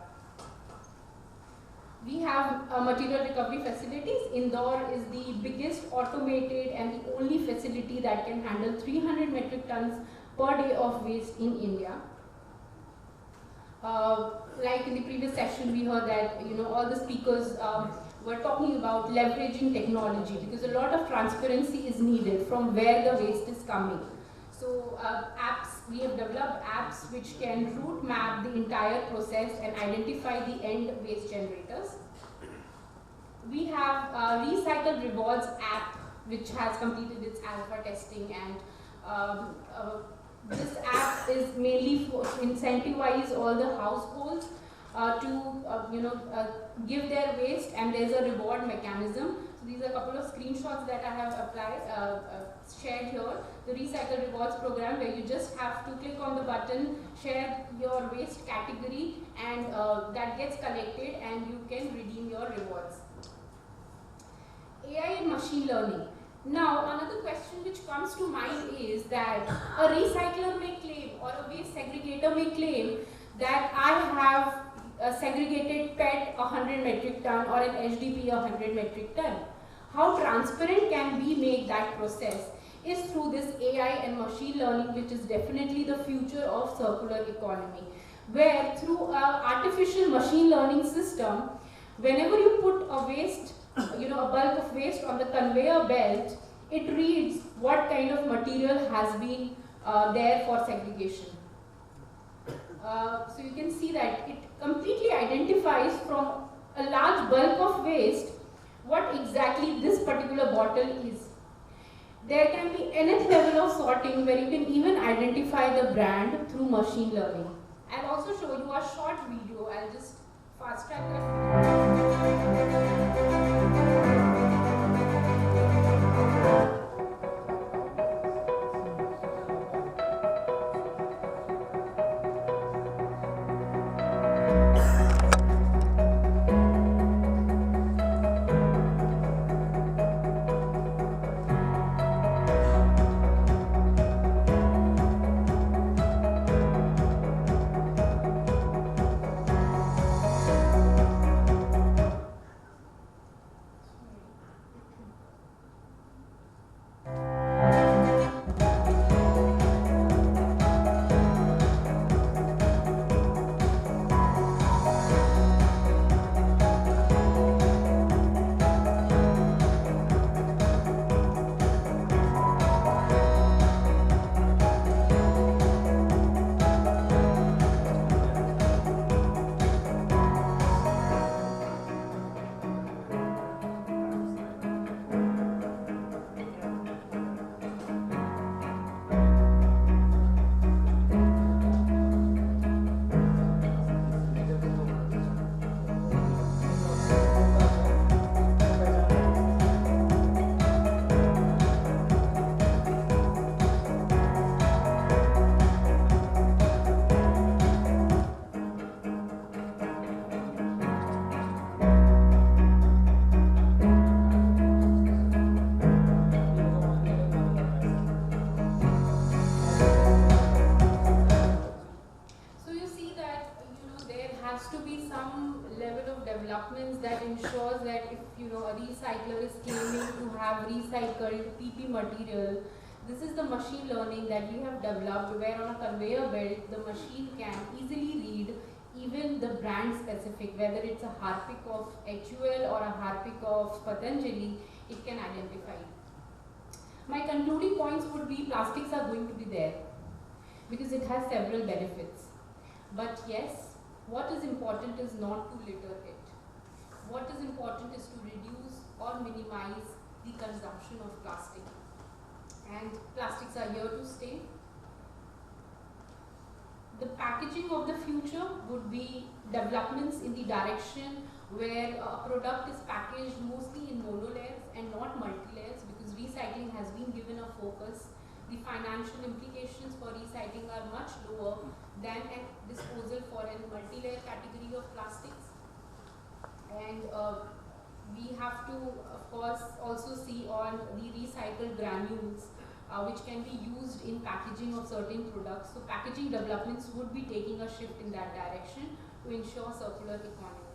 We have material recovery facilities. Indore is the biggest automated and the only facility that can handle 300 metric tons per day of waste in India. Like in the previous session, we heard that all the speakers were talking about leveraging technology, because a lot of transparency is needed from where the waste is coming. So apps, we have developed apps which can route map the entire process and identify the end waste generators. We have Recycle Rewards app which has completed its alpha testing, and this app is mainly to incentivize all the households to give their waste, and there's a reward mechanism. So these are a couple of screenshots that I have shared here. The Recycle Rewards program, where you just have to click on the button, share your waste category, and that gets collected and you can redeem your rewards. AI and machine learning. Now, another question which comes to mind is that a recycler may claim, or a waste segregator may claim, that I have a segregated PET 100 metric ton or an HDPE 100 metric ton. How transparent can we make that process is through this AI and machine learning, which is definitely the future of circular economy, where through an artificial machine learning system, whenever you put a waste, a bulk of waste on the conveyor belt, it reads what kind of material has been there for segregation. So you can see that it completely identifies from a large bulk of waste what exactly this particular bottle is. There can be nth level of sorting where you can even identify the brand through machine learning. I'll also show you a short video. I'll just fast track that. has to be some level of developments that ensures that if a recycler is claiming to have recycled PP material, this is the machine learning that we have developed, where on a conveyor belt the machine can easily read even the brand specific, whether it's a Harpic of HUL or a Harpic of Patanjali, it can identify. My concluding points would be plastics are going to be there because it has several benefits. But yes, what is important is not to litter it. What is important is to reduce or minimize the consumption of plastic. And plastics are here to stay. The packaging of the future would be developments in the direction where a product is packaged mostly in monolayers and not multi-layers, because recycling has been given a focus. The financial implications for recycling are much lower than a disposal for a multi-layer category of plastics. And we have to, of course, also see on the recycled granules, which can be used in packaging of certain products. So packaging developments would be taking a shift in that direction to ensure circular economy.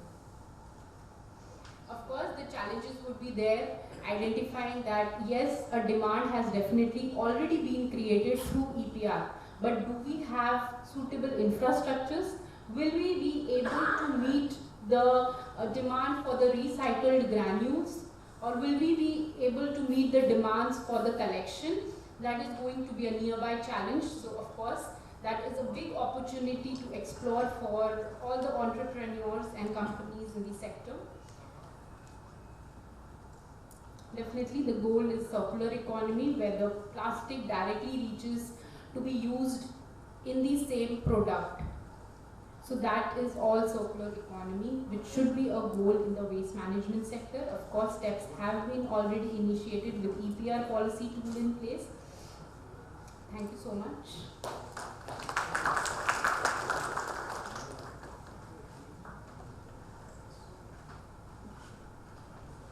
Of course, the challenges would be there, identifying that yes, a demand has definitely already been created through EPR, but do we have suitable infrastructures? Will we be able to meet the demand for the recycled granules, or will we be able to meet the demands for the collection? That is going to be a nearby challenge. So of course, that is a big opportunity to explore for all the entrepreneurs and companies in the sector. Definitely the goal is circular economy, where the plastic directly reaches to be used in the same product. So that is all circular economy, which should be a goal in the waste management sector. Of course, steps have been already initiated with EPR policy tool in place. Thank you so much.